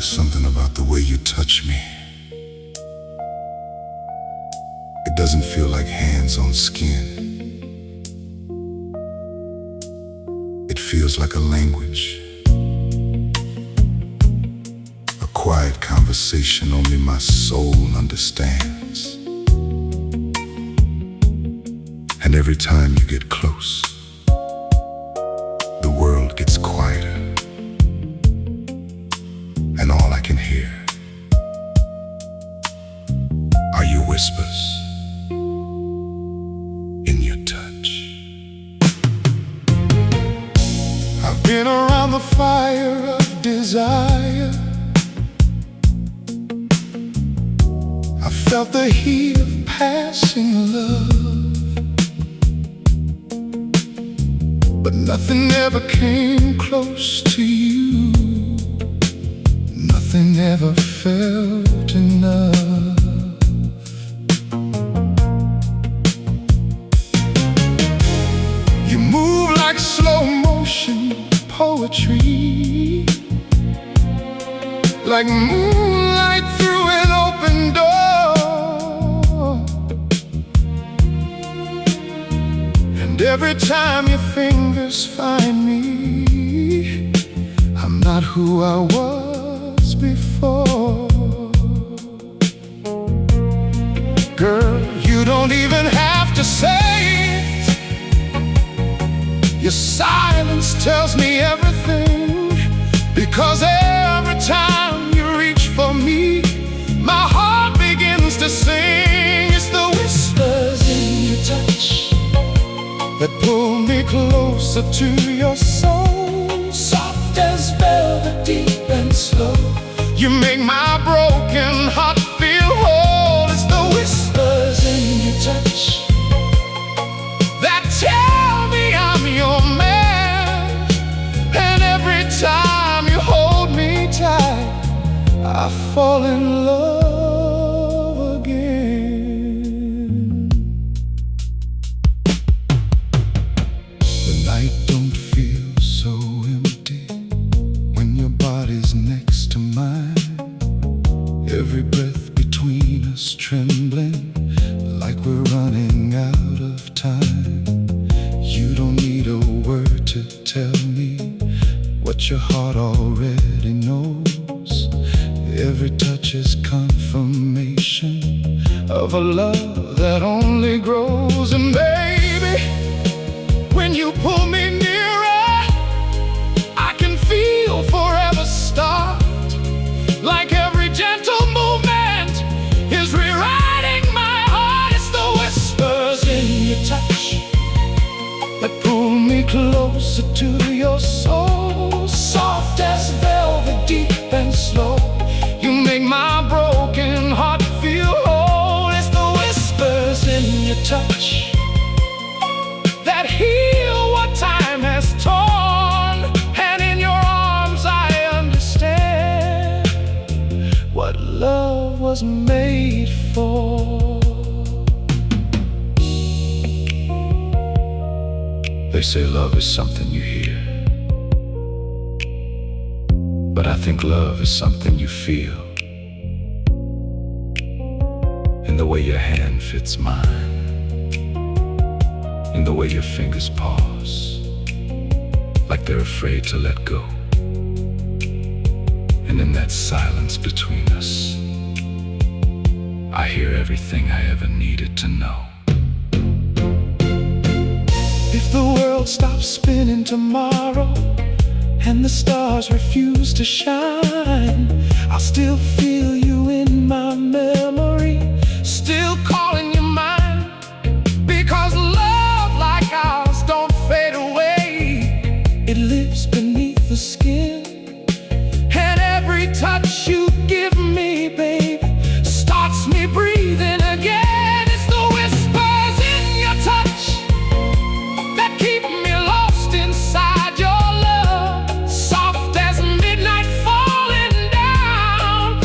something about the way you touch me. It doesn't feel like hands on skin. It feels like a language, a quiet conversation only my soul understands. And every time you get close, the world gets quieter. And all I can hear are your whispers in your touch. I've been around the fire of desire. I felt the heat of passing love, but nothing ever came close to you. Nothing ever felt enough. You move like slow motion poetry, like moonlight through an open door. And every time your fingers find me, I'm not who I was before. Girl, you don't even have to say it. Your silence tells me everything, because every time you reach for me, my heart begins to sing. It's the whispers in your touch that pull me closer to your soul, soft as velvet, deep and slow. You make my broken heart feel whole. It's the whispers in your touch that tell me I'm your man. And every time you hold me tight, I fall in love again. The night don't feel so empty when your body's next to mine. Every breath between us trembling, like we're running out of time. You don't need a word to tell me what your heart already knows. Every touch is confirmation of a love that only grows. And baby, when you pull me nearer, I can feel forever start. Like every gentle movement is rewriting my heart. It's the whispers in your touch that pull me closer to your soul, soft as velvet, deep and slow. You make my broken heart feel whole. It's the whispers in your touch that heal what time has torn. And in your arms I understand what love was made for. They say love is something you hear, but I think love is something you feel. In the way your hand fits mine, in the way your fingers pause, like they're afraid to let go. And in that silence between us, I hear everything I ever needed to know. If the world stops spinning tomorrow and the stars refuse to shine, I'll still feel you in my memory, still calling you mine. Because love like ours don't fade away, it lives beneath the skin. And every touch you give me, babe, starts me breathing again. It's the whispers in your touch that keep me lost inside your love, soft as midnight falling down.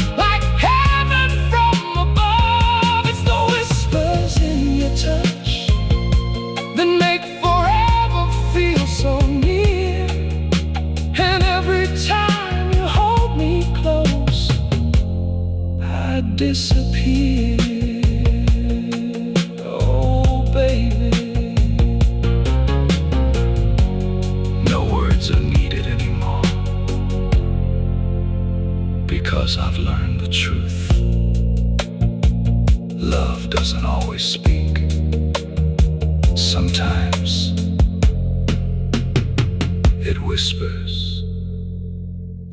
whispers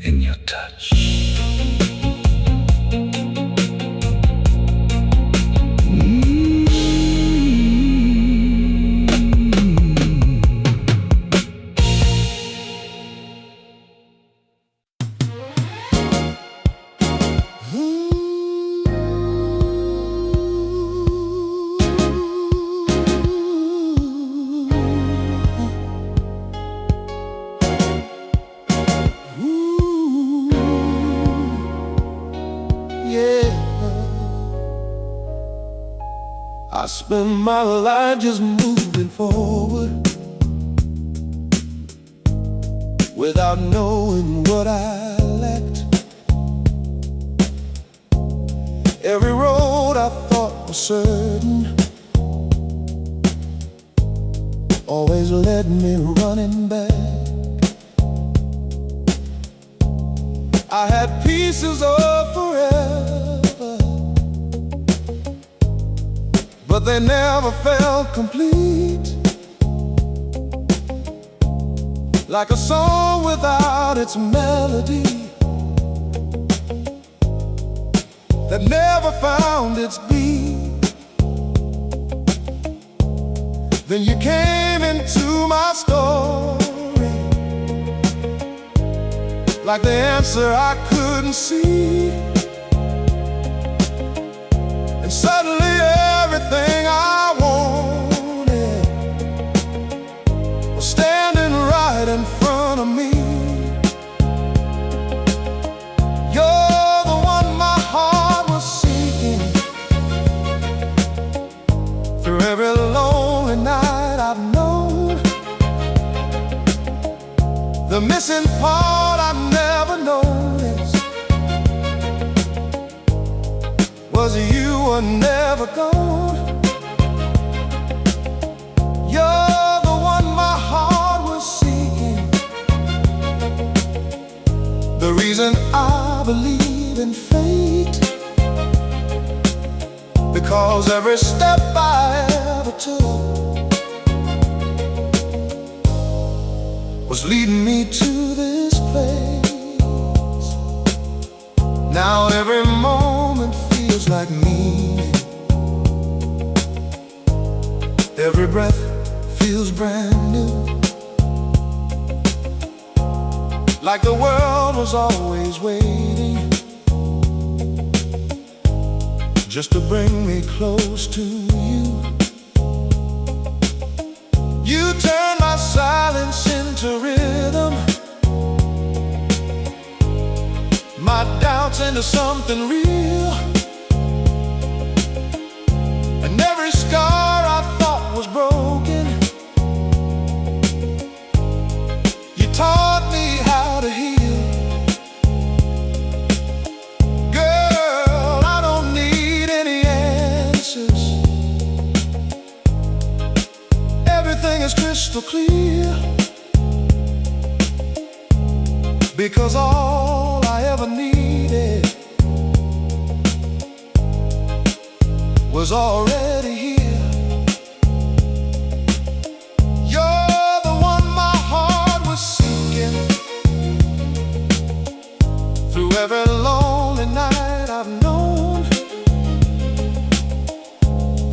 in your touch. I spend my life just moving forward without knowing what I lacked. Every road I thought was certain always led me running back. I had pieces of forever, but they never felt complete. Like a song without its melody that never found its beat. Then you came into my story like the answer I couldn't see. And suddenly everything I wanted was standing right in front of me. You're the one my heart was seeking. Through every lonely night I've known, the missing part I never noticed was you were never gone. You're the one my heart was seeking, the reason I believe in fate. Because every step I ever took was leading me to this place. Now every moment feels like meaning. Every breath feels brand new, like the world was always waiting just to bring me close to you. You turn my silence into rhythm, my doubts into something real. And every scar I thought was broken, you taught me how to heal. Girl, I don't need any answers. Everything is crystal clear, because all I ever needed was already here. You're the one my heart was seeking. Through every lonely night I've known,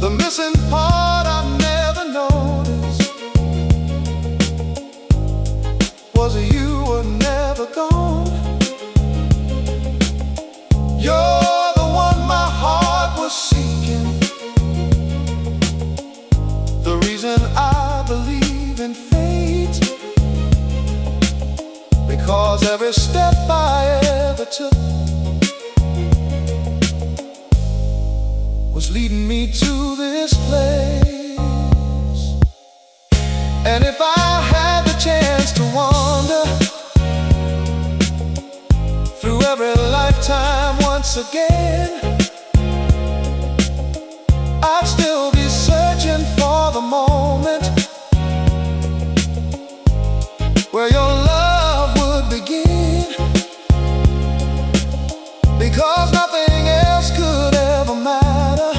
the missing part I never noticed was you were never gone. You're the one my heart was seeking, the reason I believe in fate. Because every step I ever took was leading me to this place. And if I had the chance to wander through every lifetime once again, I'd still be searching for the moment where your love would begin. Because nothing else could ever matter,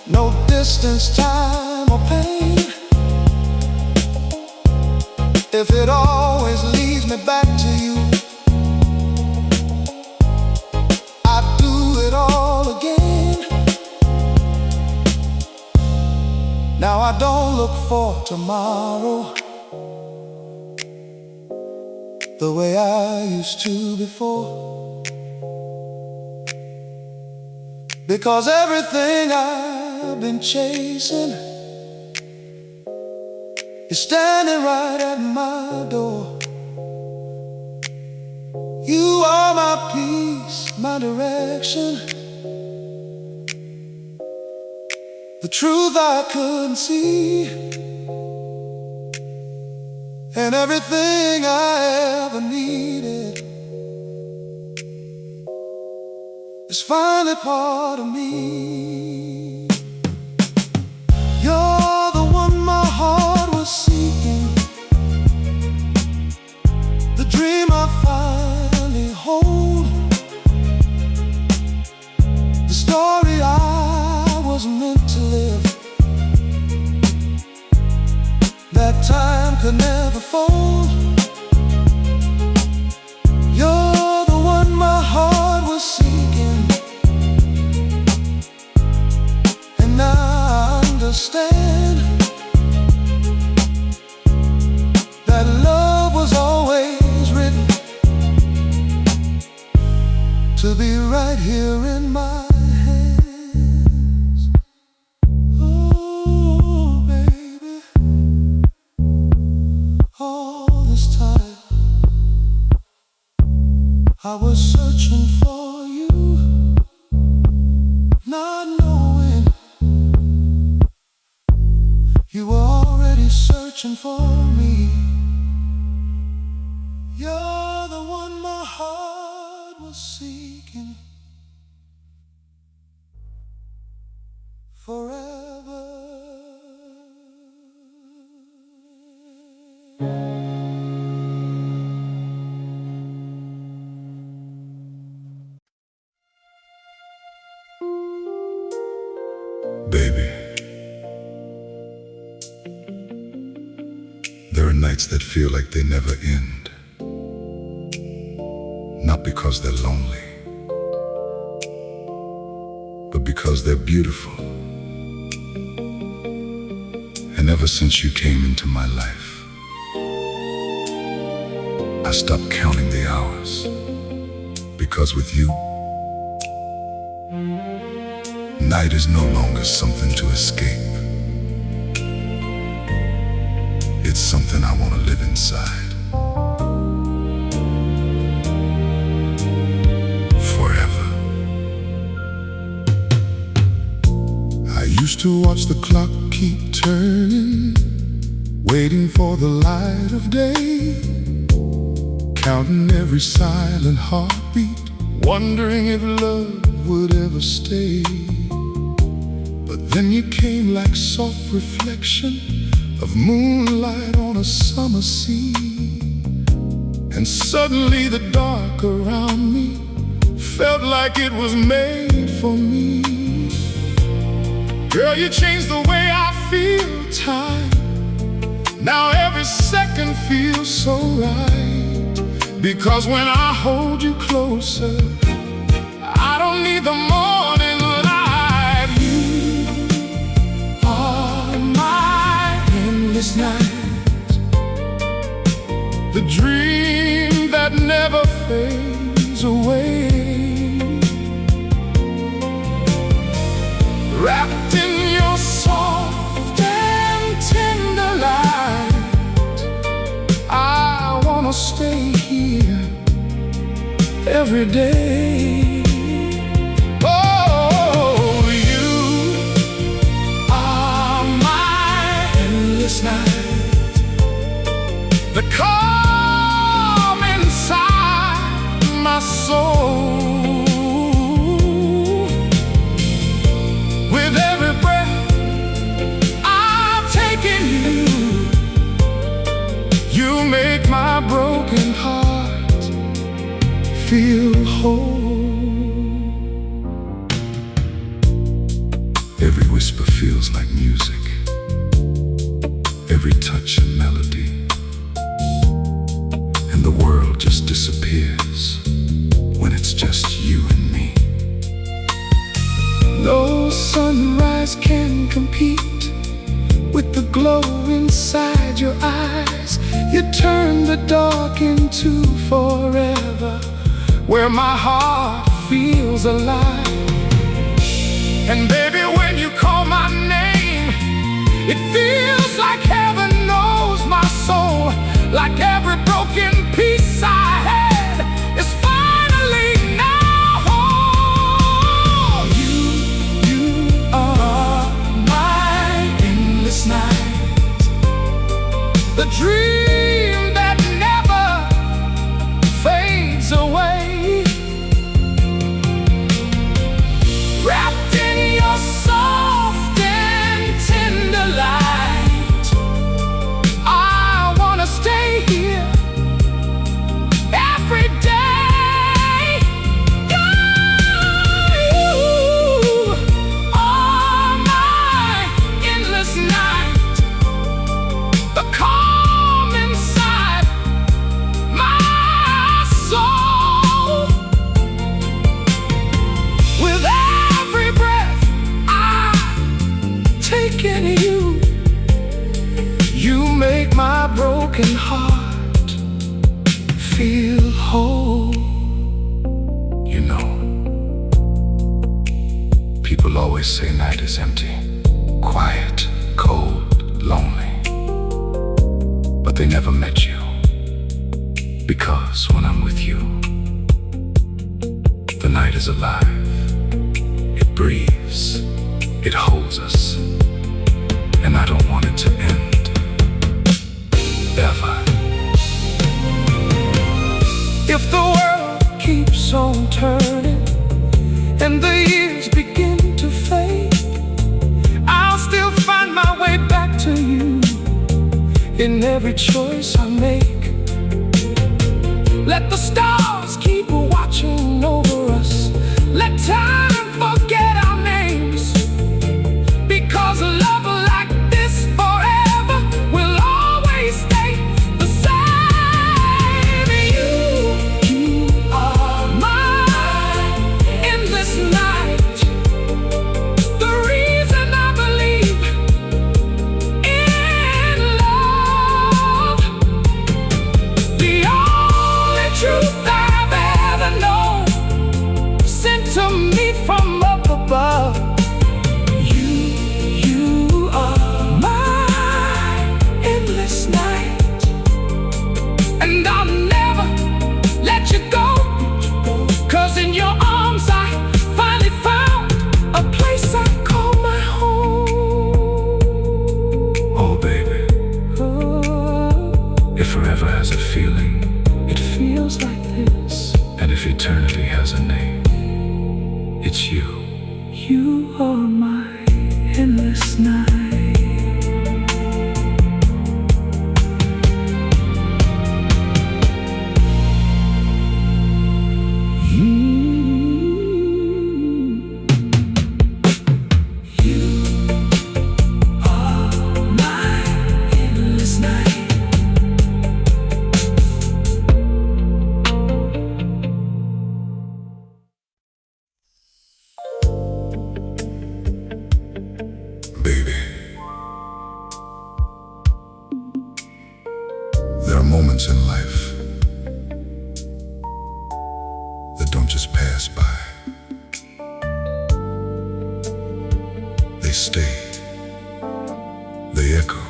no distance, time or pain. if it always leads me back to you, I'd do it all again. Now I don't look for tomorrow the way I used to before, because everything I've been chasing is standing right at my door. You are my peace, my direction, the truth I couldn't see, and everything I ever needed is finally part of me. You're the one my heart was seeking, the dream I finally hold, the story I was meant to live, that time could never fold. You're the one my heart was seeking, and now I understand that love was always written to be right here in my hands. Oh, baby, all this time I was searching for you, not knowing you were already searching for me. You're the one my heart was seeking forever. Baby, there are nights that feel like they never end. Not because they're lonely, but because they're beautiful. And ever since you came into my life, I stopped counting the hours. Because with you, night is no longer something to escape. It's something I want to live inside forever. I used to watch the clock keep turning, waiting for the light of day, counting every silent heartbeat, wondering if love would ever stay. But then you came like soft reflection of moonlight on a summer sea, and suddenly the dark around me felt like it was made for me. Girl, you changed the way I feel time. Now every second feels so right, because when I hold you closer, I don't need the morning light. You are my endless night, the dream that never fades away, wrapped in your soft and tender light. I wanna stay here every day. Oh, you are my endless night, the calm inside my soul. With every breath I'm taking you, you make my broken heart feel whole. Every whisper feels like music, every touch a melody, the world just disappears when it's just you and me. No sunrise can compete with the glow inside your eyes. You turn the dark into forever, where my heart feels alive. And baby, when you call my name, it feels like heaven knows my soul. Like every broken piece I had is finally now whole. You are my endless night, the dream that never fades away. Wrapped in your soft and tender light, I wanna stay here every day. You are my endless night, the calm inside my soul. With every breath I take in you, you make my broken heart feel whole. You know, people always say night is empty, quiet, cold, lonely. But they never met you, because when I'm with you, the night is alive. It breathes, it holds us, and I don't want it to end, ever. If the world keeps on turning and the years begin to fade, I'll still find my way back to you in every choice I make. Let the stars keep watching over us. Let time forget our names, because a love like this forever will always stay the same. You are my endless night, the reason I believe in love, the only truth I've ever known, sent to me from up above. You are my endless night, and I'll never let you go, 'cause in your arms I finally found a place I call my home. Oh baby, Oh, if forever has a feeling, it feels like this. and if eternity has a name, it's you. You are my endless night. You are my endless night. Baby, there are moments in life that don't just pass by. They stay, they echo,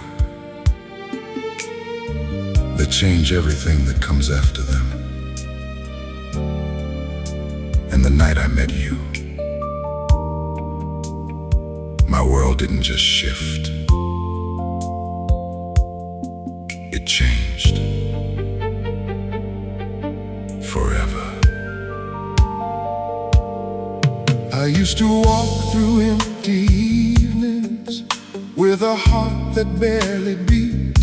they change everything that comes after them. And the night I met you, my world didn't just shift, it changed forever. I used to walk through empty evenings with a heart that barely beat.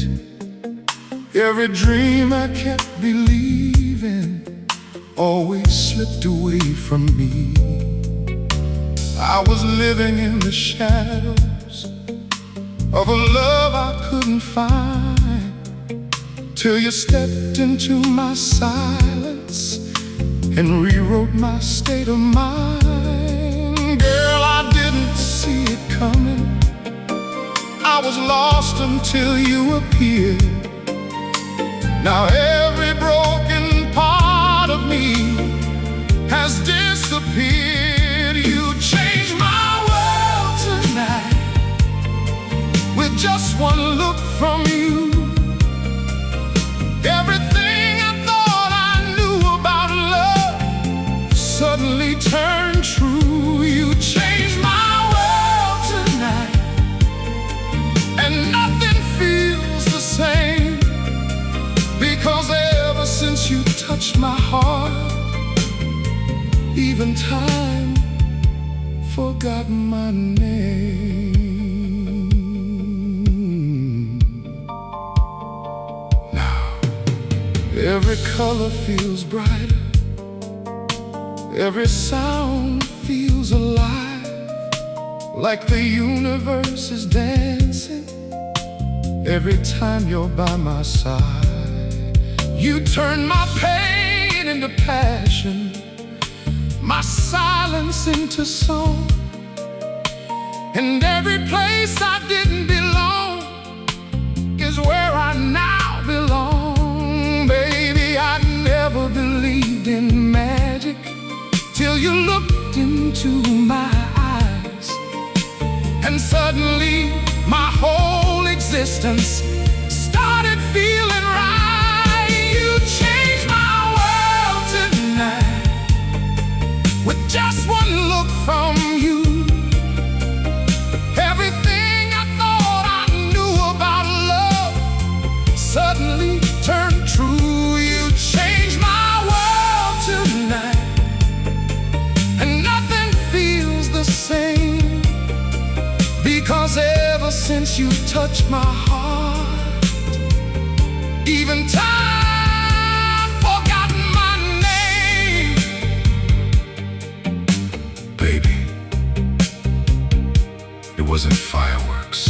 Every dream I kept believing always slipped away from me. I was living in the shadows of a love I couldn't find, till you stepped into my silence and rewrote my state of mind. Girl, I didn't see it coming. I was lost until you appeared. Now every broken part of me has disappeared. You changed my world tonight with just one look from you. Everything I thought I knew about love suddenly turned true. You changed my world tonight, and nothing feels the same, because ever since you touched my heart, even time forgot my name. Now every color feels brighter, every sound feels alive, like the universe is dancing every time you're by my side. You turn my pain into passion, my silence into song, and every place I didn't belong is where I now belong. Baby, I never believed in magic till you looked into my eyes, and suddenly my whole existence started feeling right. You changed my world tonight with just one look from you. Everything I thought I knew about love suddenly turned true. You changed my world tonight, and nothing feels the same, because ever since you touched my heart, even time forgotten my name. Baby, it wasn't fireworks,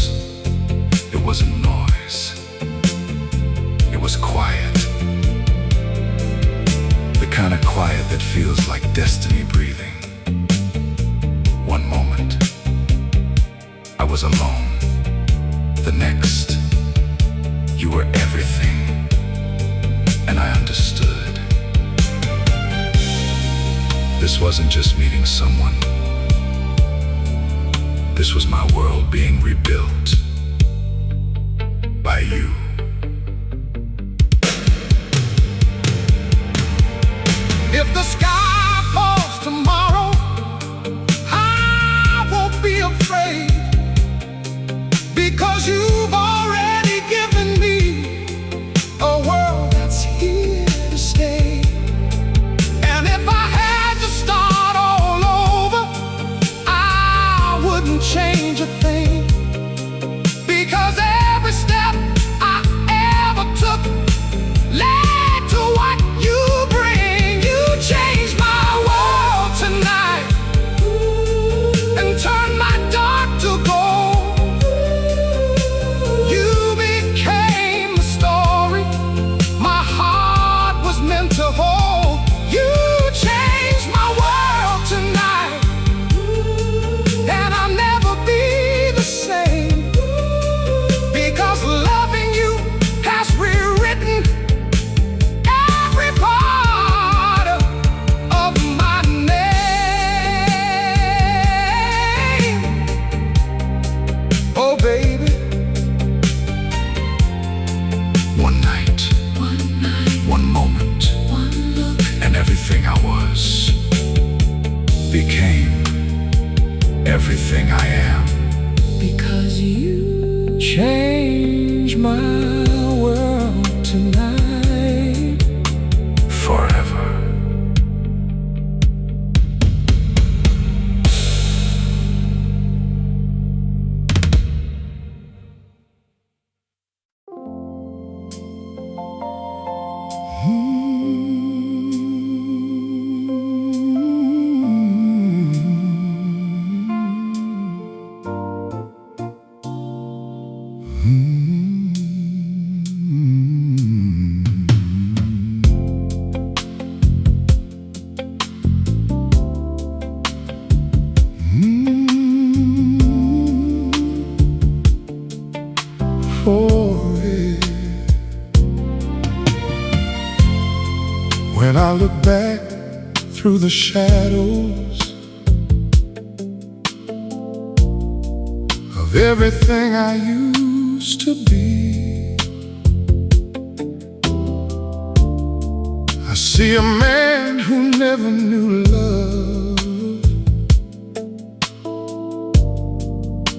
it wasn't noise, it was quiet. The kind of quiet that feels like destiny breathing. One moment I was alone, the next you were everything, and I understood. This wasn't just meeting someone. This was my world being rebuilt by you. If the sky falls tomorrow, I won't be afraid, because you've already given me a world that's here to stay. And if I had to start all over, I wouldn't change a thing, because every step I ever took led to what you bring. You changed my world tonight and turned my dark to gold. You became the story my heart was meant to hold. You changed my world tonight, and I'll never be the same, because loving you has rewritten every part of my name. Oh baby, one night, one moment, and everything I was became everything I am. Because you changed my world tonight, forever. I look back through the shadows of everything I used to be, I see a man who never knew love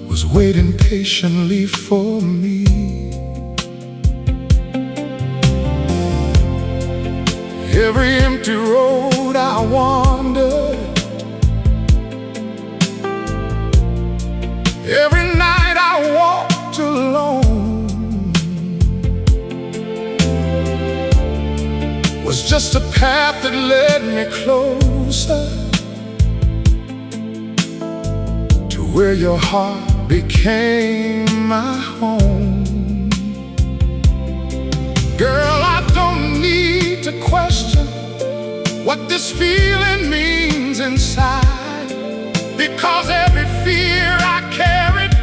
was waiting patiently for me. Every empty road I wandered, every night I walked alone, was just a path that led me closer to where your heart became my home. Girl, I don't need to question what this feeling means inside, because every fear I carried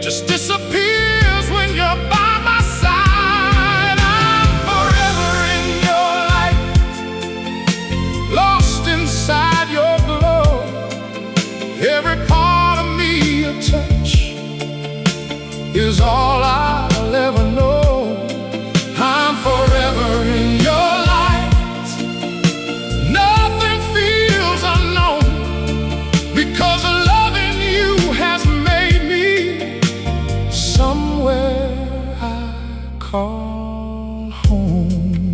just disappears when you're by my side. I'm forever in your light, lost inside your glow. Every part of me you touch is all I'll ever know. I'm forever in your light, nothing feels unknown, because loving you has made me somewhere I call home.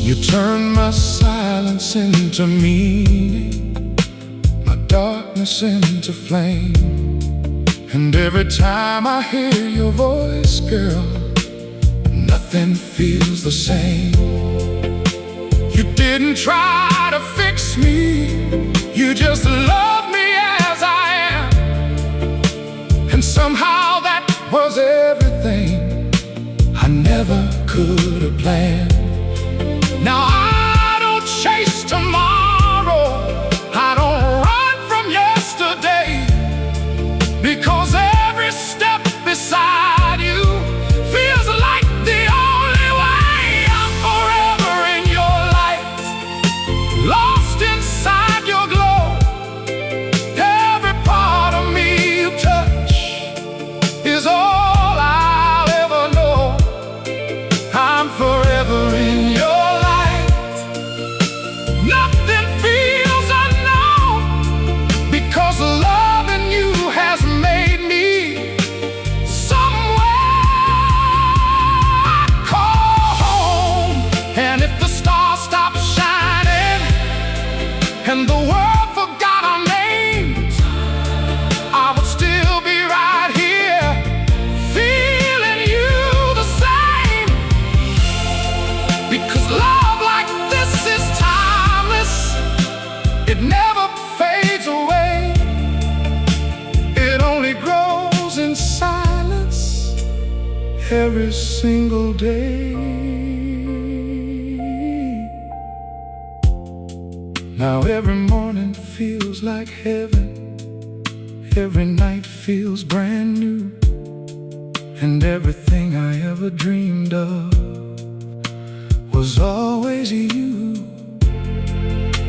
You turn my silence into meaning, my darkness into flame. And every time I hear your voice, girl, nothing feels the same. You didn't try to fix me, you just love me as I am. And somehow that was everything I never could have planned. Now I don't chase tomorrow, I don't run from yesterday, because every step beside you feels like the only way. I'm forever in your light, lost inside your glow. Every part of me you touch is all I'll ever know. I'm forever in your light, nothing feels unknown, because loving you has made me somewhere I call home. And if the stars stop shining and the world forgot our names, I would still be right here, feeling you the same. Because love like this is timeless, it never fades away, it only grows in silence every single day. Now every morning feels like heaven, every night feels brand new, and everything I ever dreamed of was always you.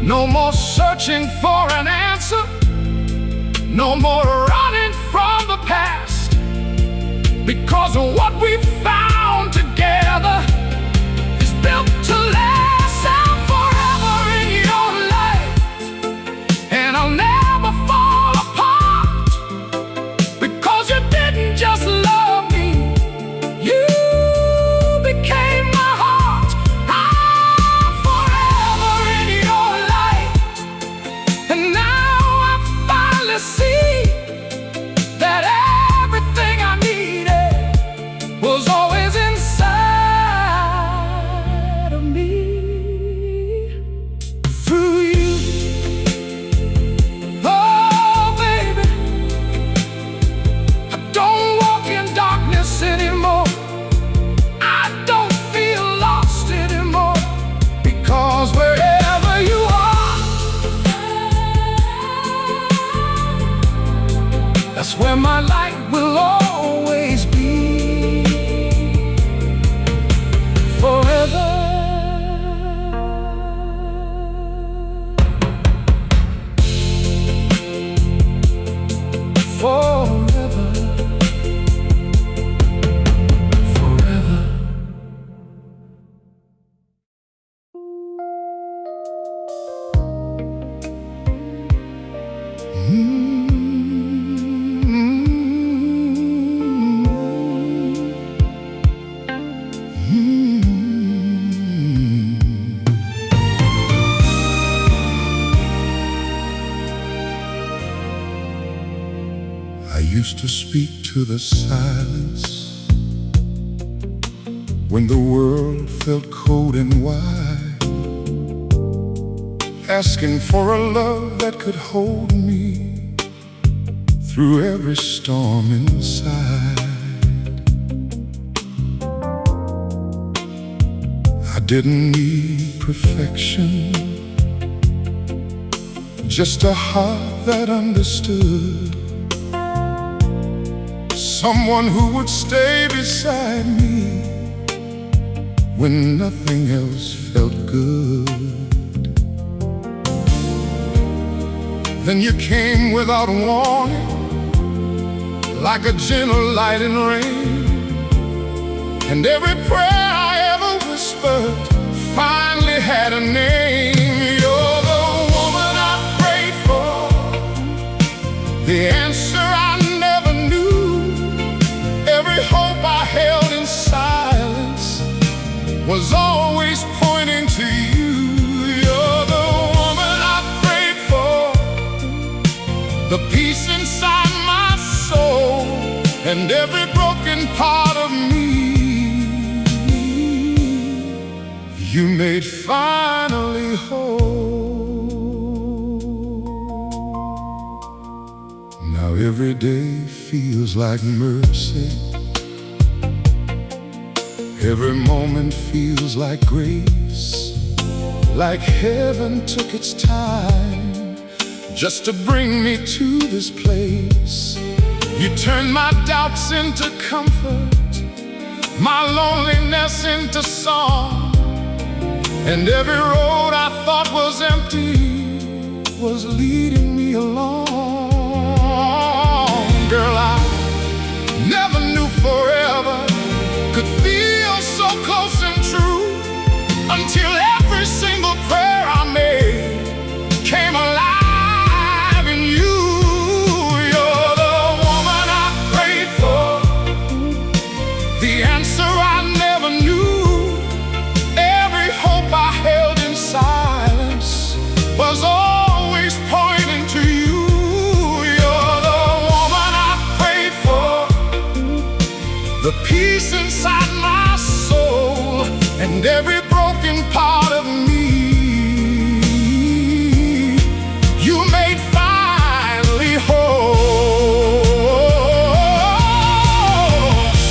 No more searching for an answer, no more running from the past, because of what we found together is built to last. I'm forever in your light, and I'll never fall apart, because you didn't just love me, you became my heart. I'm forever in your light, and now I finally see that everything I needed was always inside of me. Through you, oh baby, I don't walk in darkness anymore, I don't feel lost anymore, because wherever you are, that's where my light will always be. used to speak to the silence when the world felt cold and wide, asking for a love that could hold me through every storm inside. I didn't need perfection, just a heart that understood, someone who would stay beside me when nothing else felt good. Then you came without warning, like a gentle light in rain, and every prayer I ever whispered finally had a name. You're the woman I prayed for, the answer I never knew, every hope I held in silence was always pointing to you. You're the woman I prayed for, the peace inside my soul, and every broken part of me you made finally whole. Now every day feels like mercy, every moment feels like grace, like heaven took its time just to bring me to this place. You turned my doubts into comfort, my loneliness into song, and every road I thought was empty was leading me along. Girl, I never knew forever could feel so close and true, until every single prayer I made came alive in you. You're the woman I prayed for, the answer I never knew, every hope I held in silence was always pointing to you. You're the woman I prayed for, the peace inside my soul, and every broken part of me you made finally whole.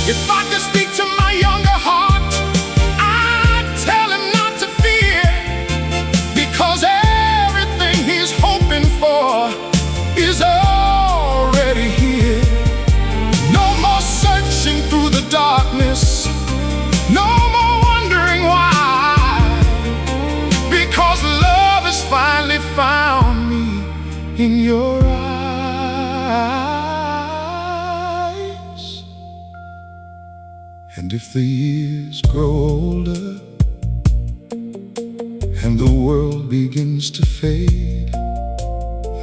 If I could speak to my younger heart, I'd tell him not to fear, because everything he's hoping for is already here. No more searching through the darkness, no more wondering why, because love has finally found me in your eyes. And if the years grow older and the world begins to fade,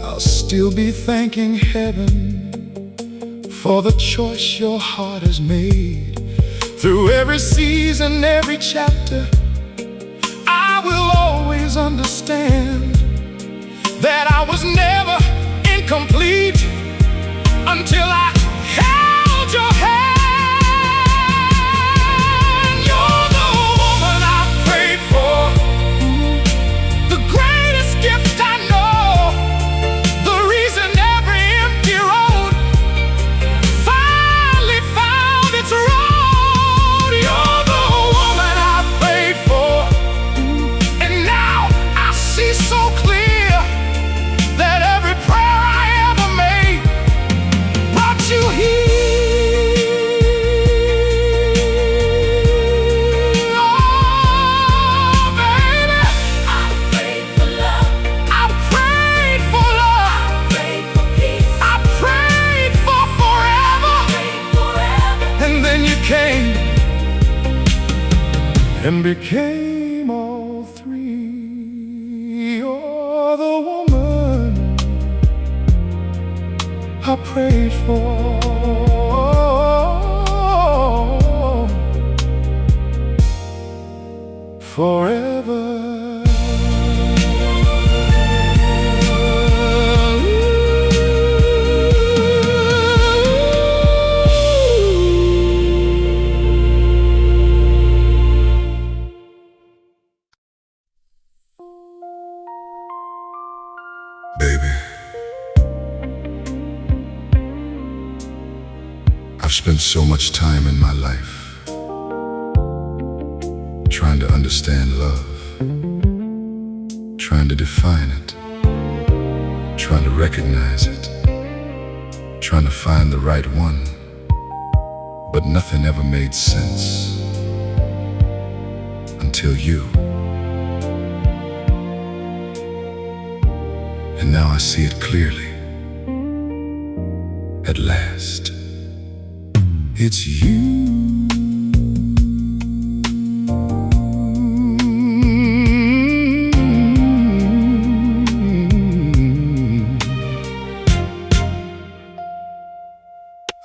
I'll still be thanking heaven for the choice your heart has made. Through every season, every chapter, I will always understand that I was never incomplete until I held your hand. You're the woman I prayed for, the greatest gift I know, the reason every empty road finally found its road. You're the woman I prayed for, and now I see so clear that every prayer I ever made brought you here. Oh, baby, I prayed for love, I prayed for love, I prayed for peace, I prayed for forever, prayed forever. and then you came and became all three. You're the woman I prayed for. Forever. I've spent so much time in my life trying to understand love, trying to define it, trying to recognize it, trying to find the right one, but nothing ever made sense until you. And now I see it clearly. At last, it's you.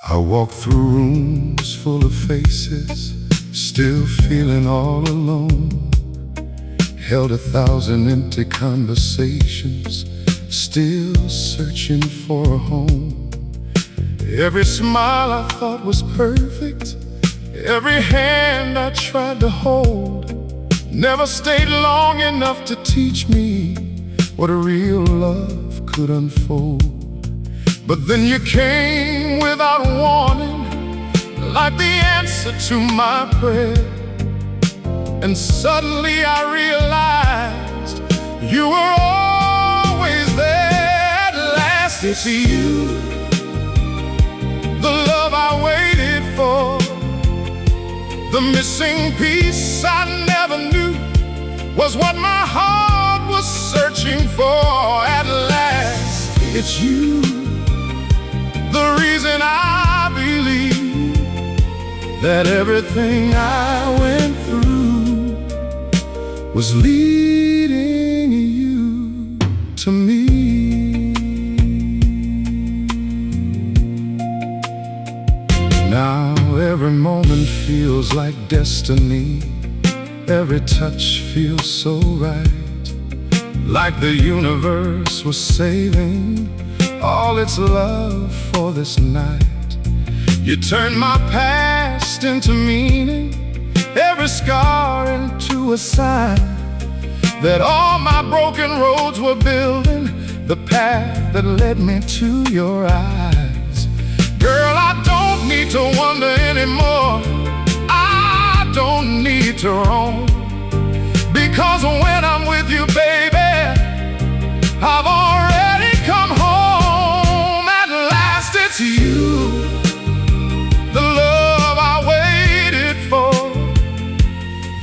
I walk through rooms full of faces, still feeling all alone. Held 1,000 empty conversations, still searching for a home. Every smile I thought was perfect, every hand I tried to hold, never stayed long enough to teach me what a real love could unfold. But then you came without warning, like the answer to my prayer. And suddenly I realized you were always there. At last it's you, the love I waited for, the missing piece I never knew was what my heart was searching for. At last it's you, the reason I believe that everything I went through was leading you to me. Now every moment feels like destiny, every touch feels so right, like the universe was saving all its love for this night. You turned my past into meaning, every scar into a sign that all my broken roads were building the path that led me to your eyes. Girl, I don't need to wonder anymore, I don't need to roam, because when I'm with you, baby, I've already come home. At last it's you, the love I waited for,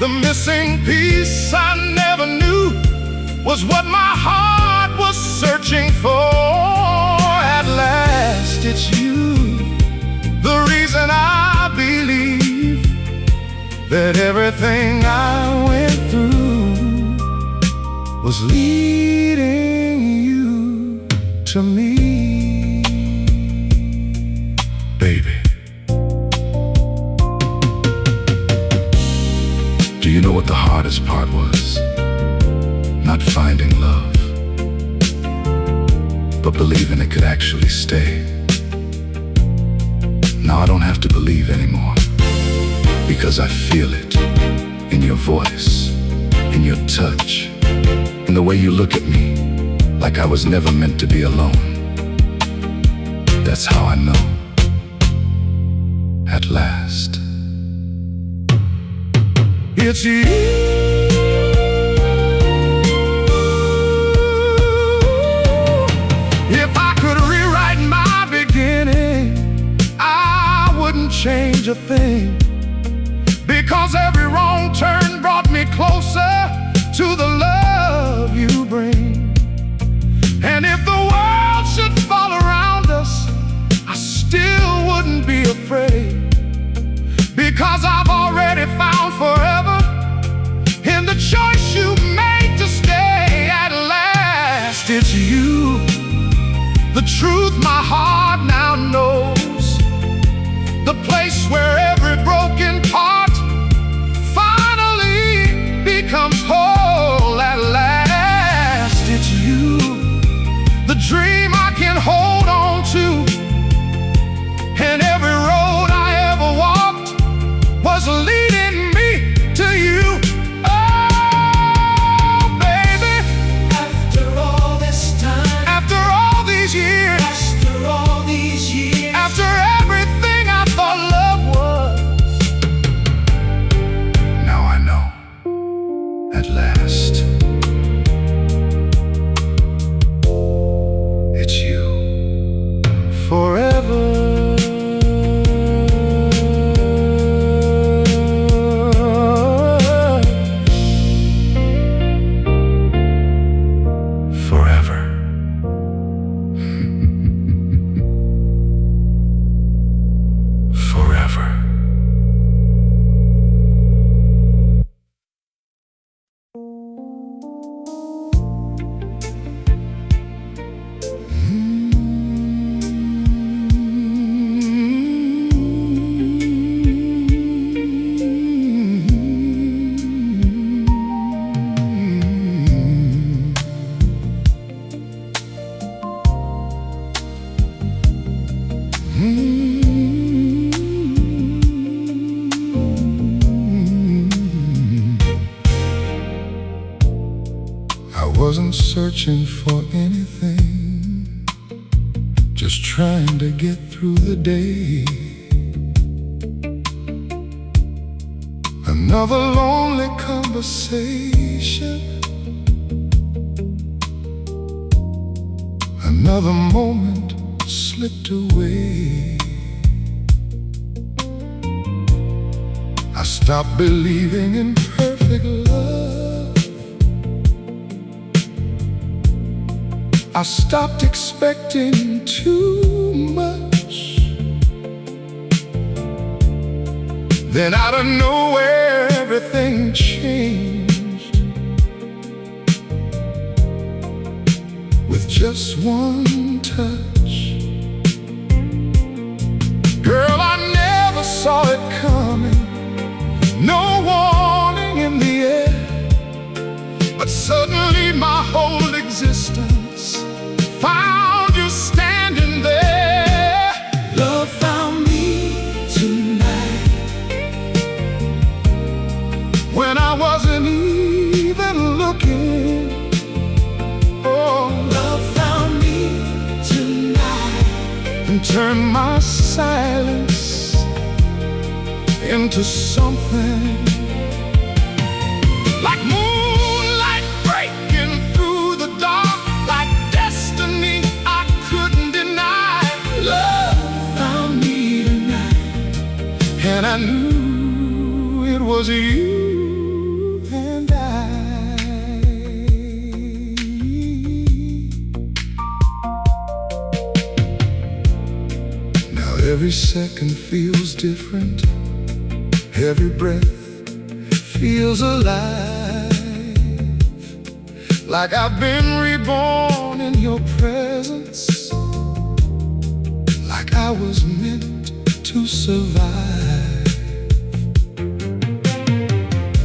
the missing piece I never knew was what my heart was searching for. At last it's you, the reason I believe that everything I went through was leading you to me. Baby, do you know what the hardest part was? Not finding love, but believing it could actually stay. Now I don't have to believe anymore, because I feel it in your voice, in your touch, in the way you look at me, like I was never meant to be alone. That's how I know. At last, it's you. If I could rewrite my beginning, I wouldn't change a thing, because every wrong turn brought me closer to the love you bring. And if the world should fall around us, I still wouldn't be afraid, because I've already found forever in the choice you made to stay. At last it's you, the truth my heart now knows, the place where every broken part finally becomes whole. At last it's you, the dream I can hold on to, and every road I ever walked was leading me to you. Oh, baby, After all this time, after all these years, after all these years, after everything I thought searching for anything, just trying to get through the day. Another lonely conversation, another moment slipped away. I stopped believing in perfect love. I stopped expecting too much. Then out of nowhere everything changed. With just one touch. Girl, I never saw it coming. No warning in the air, but suddenly my whole existence found you standing there. Love found me tonight when I wasn't even looking. Oh, love found me tonight and turned my silence into something like moonlight breaking through the dark, like destiny I couldn't deny. Love found me tonight, And I knew it was you and I. Now every second feels different. Every breath feels alive, like I've been reborn in your presence, like I was meant to survive.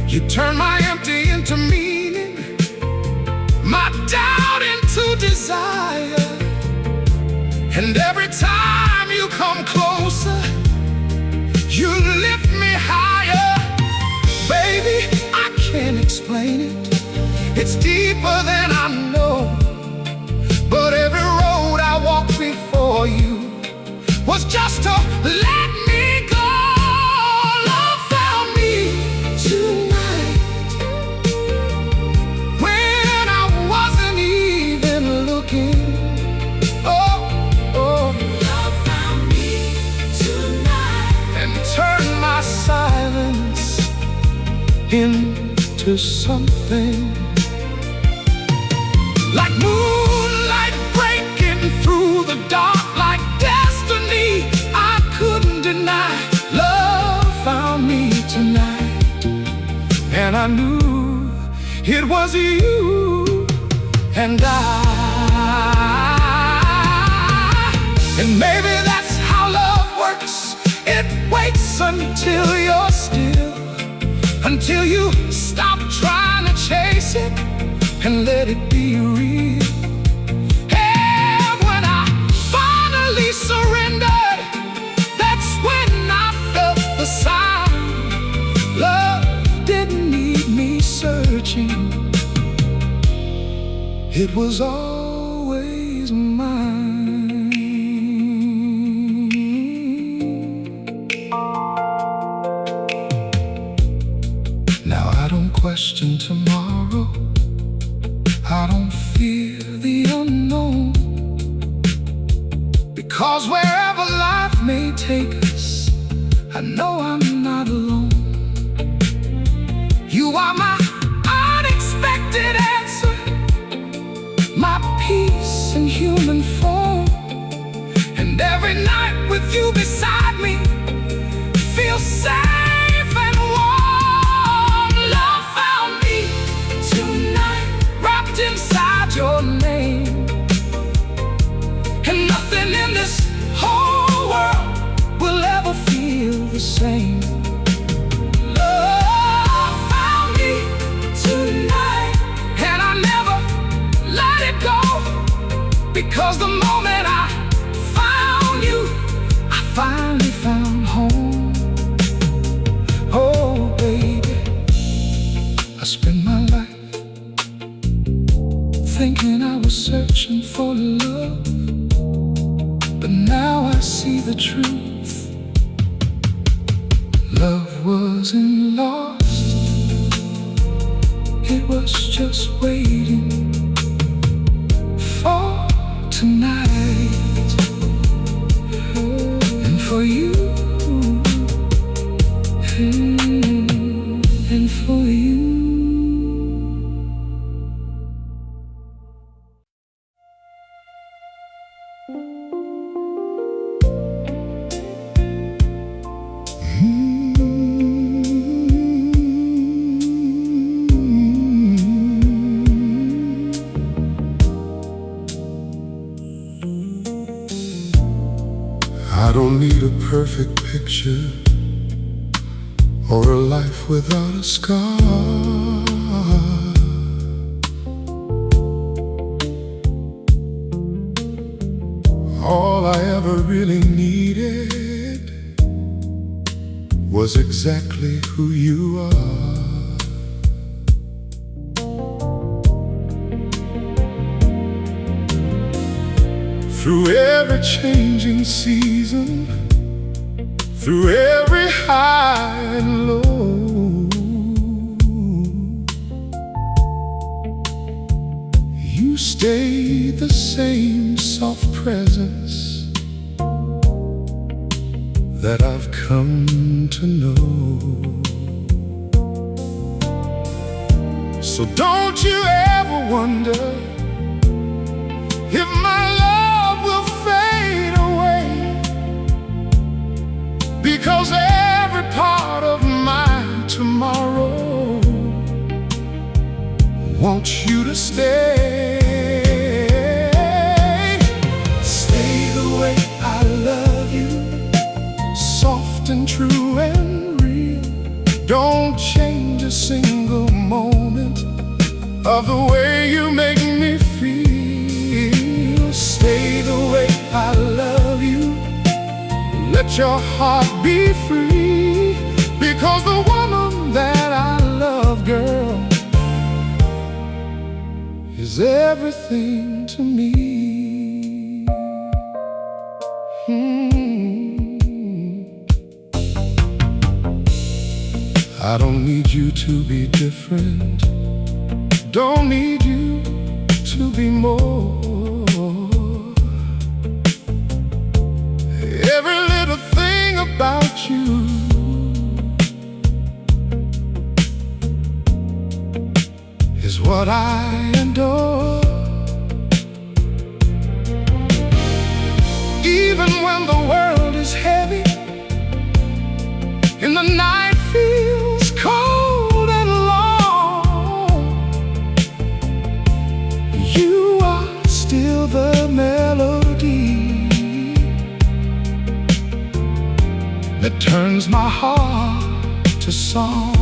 You turn my empty into meaning, my doubt into desire. And every time you come closer, you lift me higher. Baby, I can't explain it. It's deeper than I know. But every road I walked before you was just to let me go. Love found me tonight when I wasn't even looking. Oh, oh. Love found me tonight And turned my silence into something like moonlight breaking through the dark, like destiny I couldn't deny. Love found me tonight, and I knew it was you and I. And maybe that's how love works. It waits until you're still, until you stop trying to chase it and let it be real. And when I finally surrendered, that's when I felt the sound. Love didn't need me searching. It was always mine. Now I don't question tomorrow. I don't fear the unknown, because wherever life may take us, I know I'm not alone. You are my unexpected answer, my peace in human form. And every night with you beside me feels safe and warm. Love found me tonight, wrapped inside your name. And nothing in this whole world will ever feel the same. Love found me tonight, and I never let it go, because the moment I found you, I finally found home. Oh baby, I spend my life thinking searching for love, but now I see the truth. Love wasn't lost, it was just waiting for tonight and for you and for you. I don't need a perfect picture or a life without a scar. All I ever really needed was exactly who you are. Through every changing season, through every high and low, you stay the same soft presence that I've come to know. So don't you ever wonder if my love will fade away, because every part of my tomorrow wants you to stay. Stay the way I love you, soft and true and real. Don't change a single moment of the way you make me feel. Stay the way I love you, let your heart be free, because the woman that I love, girl, is everything to me. I don't need you to be different, don't need you to be more. Every little thing about you is what I adore. Even when the world is heavy and the night feels cold and long, you are still the melody that turns my heart to song.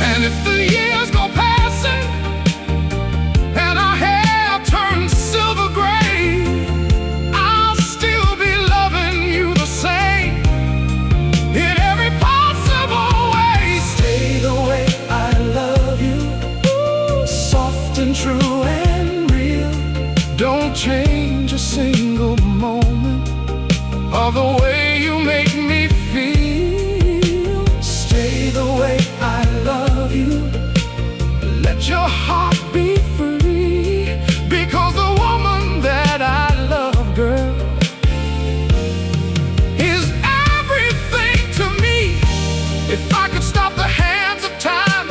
And if the years go passing and our hair turns silver gray, I'll still be loving you the same in every possible way. Stay the way I love you, soft and true and real. Don't change a single moment of the way you make me feel. Stay the way I love you, let your heart be free, because the woman that I love, girl, is everything to me. If I could stop the hands of time,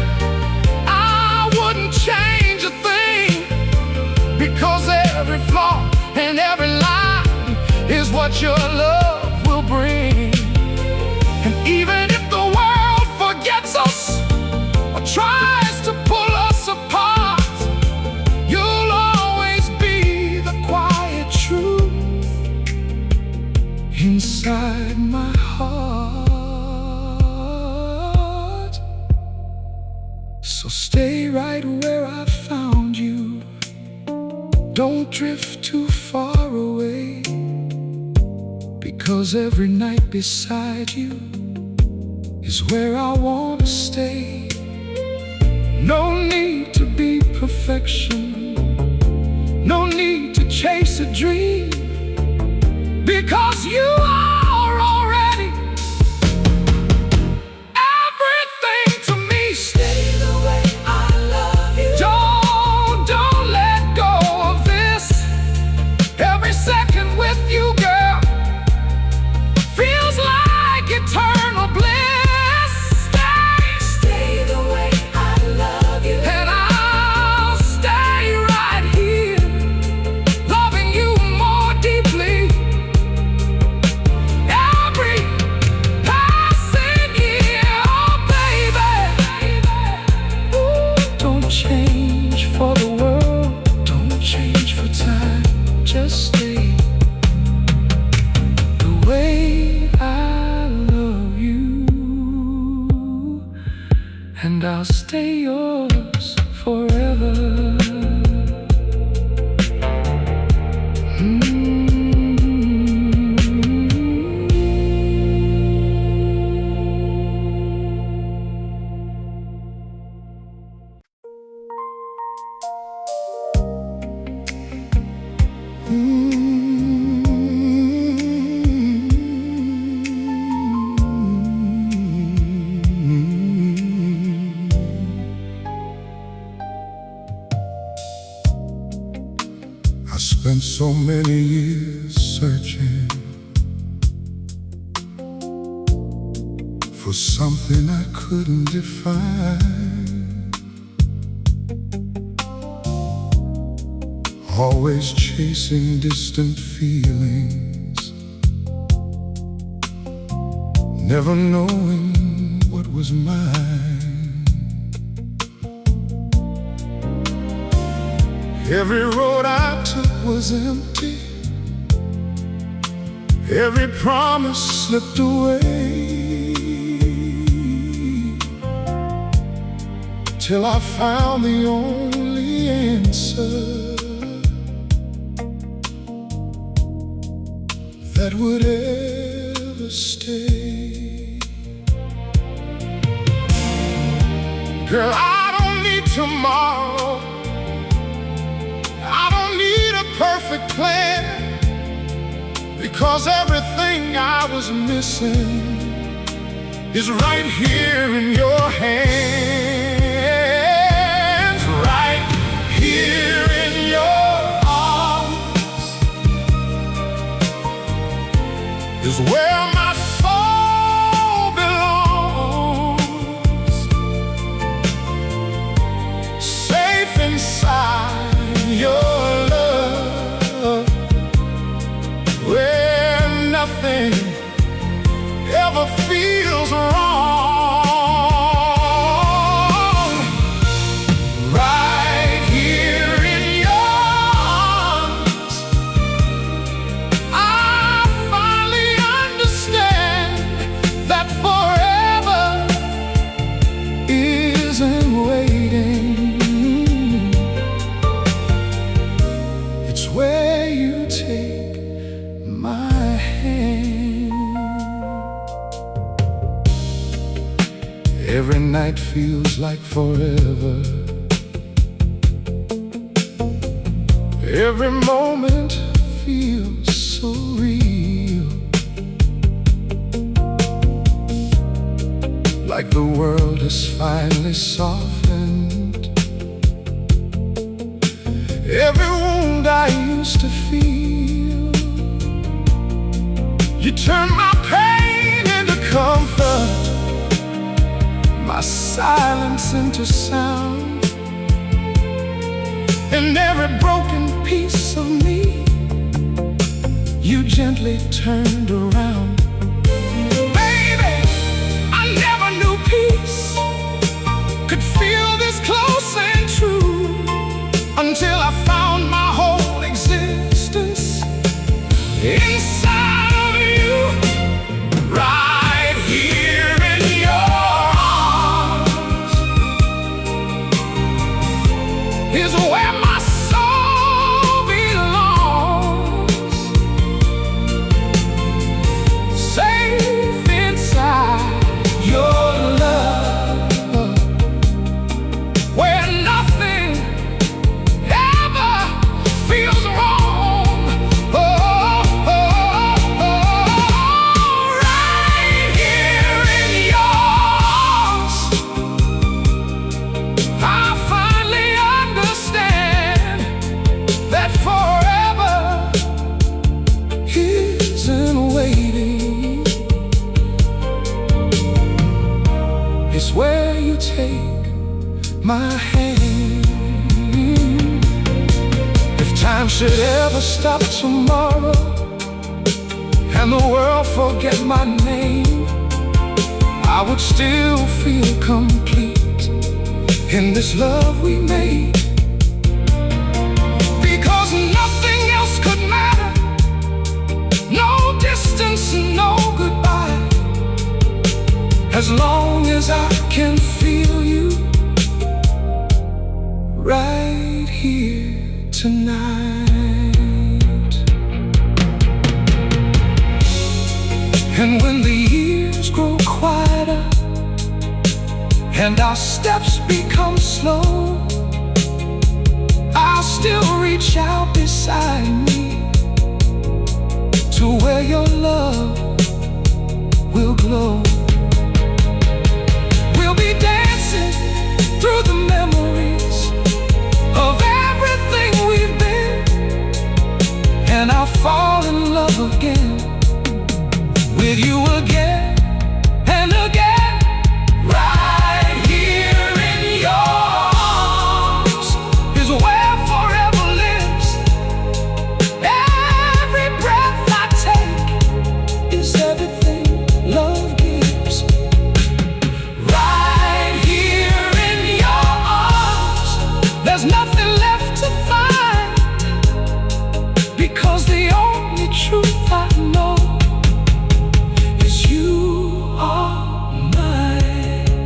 I wouldn't change a thing, because every flaw and every line is what your love will bring. And even if the world forgets us or tries to pull us apart, you'll always be the quiet truth inside my heart. So stay right where I found you, don't drift too far away, because every night beside you is where I want to stay. No need to be perfection, no need to chase a dream, because you are already everything to me. Stay the way I love you. Don't let go of this. Every second with you, girl, feels like eternal bliss. Stay the way I love you. And I'll stay right here, loving you more deeply. Every passing year, oh baby. Ooh, don't change for the world, don't change for time. Just stay the way I love you, and I'll stay yours forever. I spent so many years searching for something I couldn't define, always chasing distant feelings, never knowing what was mine. Every road I took was empty, every promise slipped away, till I found the only answer that would ever stay. Girl, I don't need tomorrow, I don't need a perfect plan, because everything I was missing is right here in your hands, right here in your arms is where my soul belongs, safe inside your love, where nothing ever feels wrong. Right here in your arms, I finally understand that forever isn't waiting. It's where you take my hand. Every night feels like forever, every moment feels so real, like the world has finally softened. Every wound I used to feel, you turn my pain into comfort, my silence into sound, and every broken piece of me you gently turned around. Baby, I never knew peace could feel this close and true, until I found my whole existence inside of you. Right here in your arms is where my soul belongs, safe inside your love, should ever stop tomorrow and the world forget my name, I would still feel complete in this love we made. Because nothing else could matter, no distance, no goodbye, as long as I can feel you right here tonight. And when the years grow quieter and our steps become slow, I'll still reach out beside me to where your love will glow. We'll be dancing through the memories of everything we've been, and I'll fall in love again with you again and again. Right here in your arms is where forever lives. Every breath I take is everything love gives. Right here in your arms, there's nothing left to find, because the only truth I know is you are mine.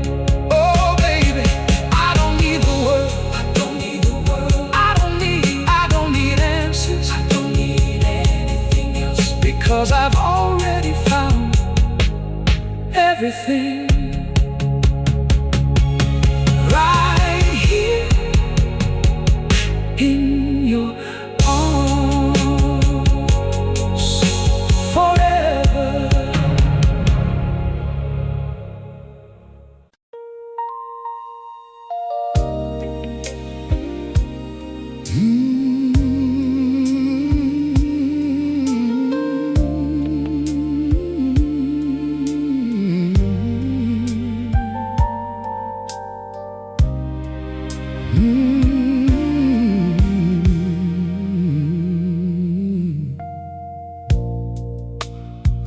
Oh baby, I don't need the world, I don't need the world, I don't need answers, I don't need anything else, because I've already found everything right here in your arms forever.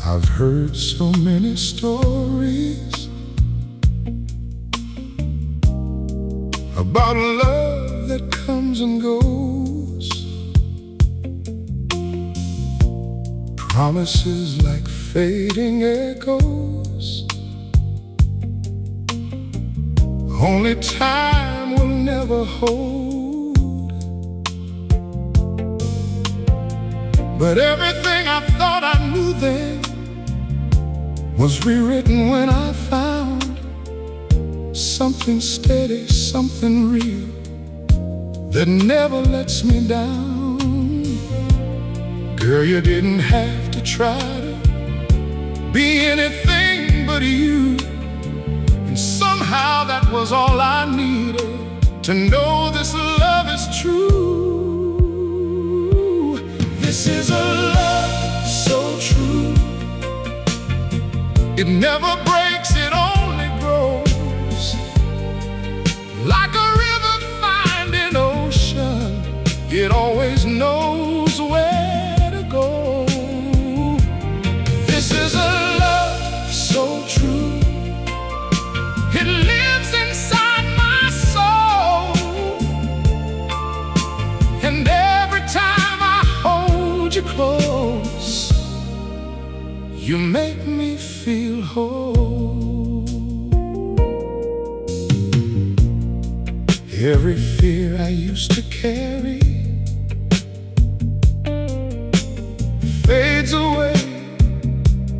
I've heard so many stories about love that comes and goes, promises like fading echoes. Only time will never hold. But everything I thought I knew then was rewritten when I found something steady, something real that never lets me down. Girl, you didn't have to try to be anything but you, and somehow that was all I needed to know this love is true. This is a love so true. It never breaks, it only grows. Like a river finding ocean, it always knows where to go. This is a love so true. It lives inside my soul, and every time I hold you close, you make me feel whole. Every fear I used to carry fades away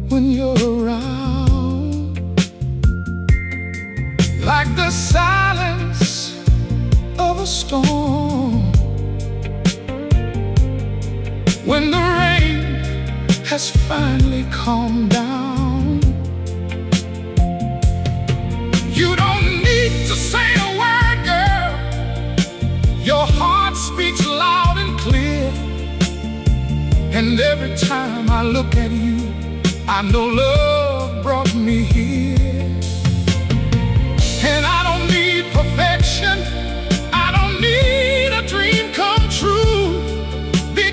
when you're around, like the silence of a storm when the rain has finally calmed down. You don't need to say a word, girl. Your heart speaks loud and clear, and every time I look at you, I know love brought me here. And I don't need perfection, I don't need a dream come true. The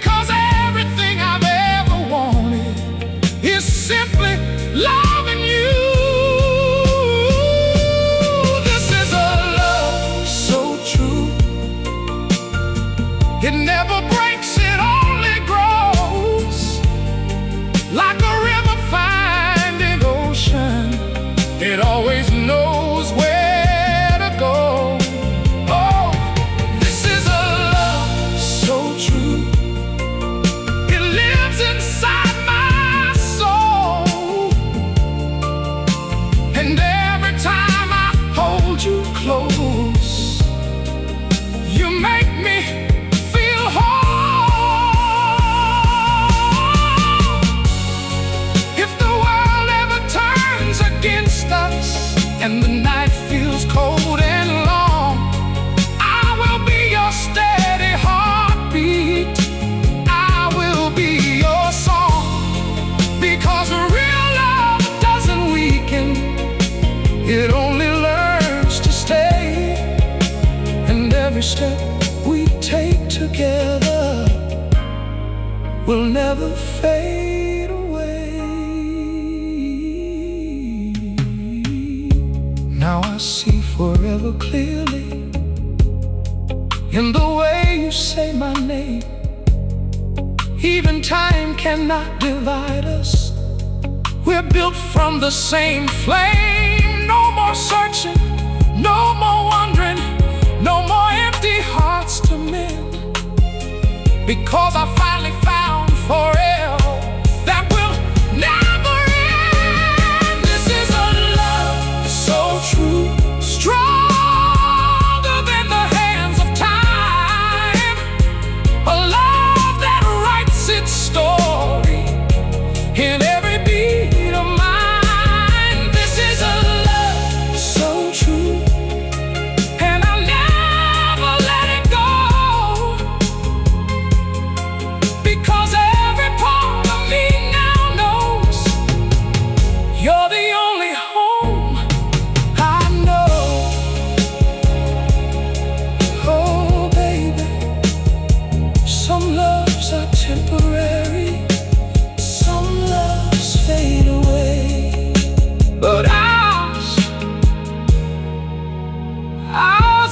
It never breaks, it only grows. Like a river finding ocean, it always knows where to go. Oh, this is a love so true. It lives inside my soul. And every time I hold you close, you make me feel whole. If the world ever turns against us and the night feels cold and long, I will be your steady heartbeat. I will be your song. Because real love doesn't weaken, it only learns to stay. And every step we take together will never fade away. Now I see forever clearly in the way you say my name. Even time cannot divide us. We're built from the same flame. No more searching, no more wondering, no more empty hearts to mend. Because I finally found forever that will never end. This is a love so true, stronger than the hands of time. A love that writes its story in every beat of mine. This is a love so true, and I'll never let it go. Because every part of me now knows you're the only home I know. Oh, baby, some loves are temporary, some loves fade away. But ours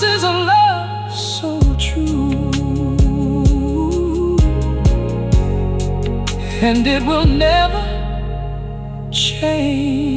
is a love so true. And it will never change.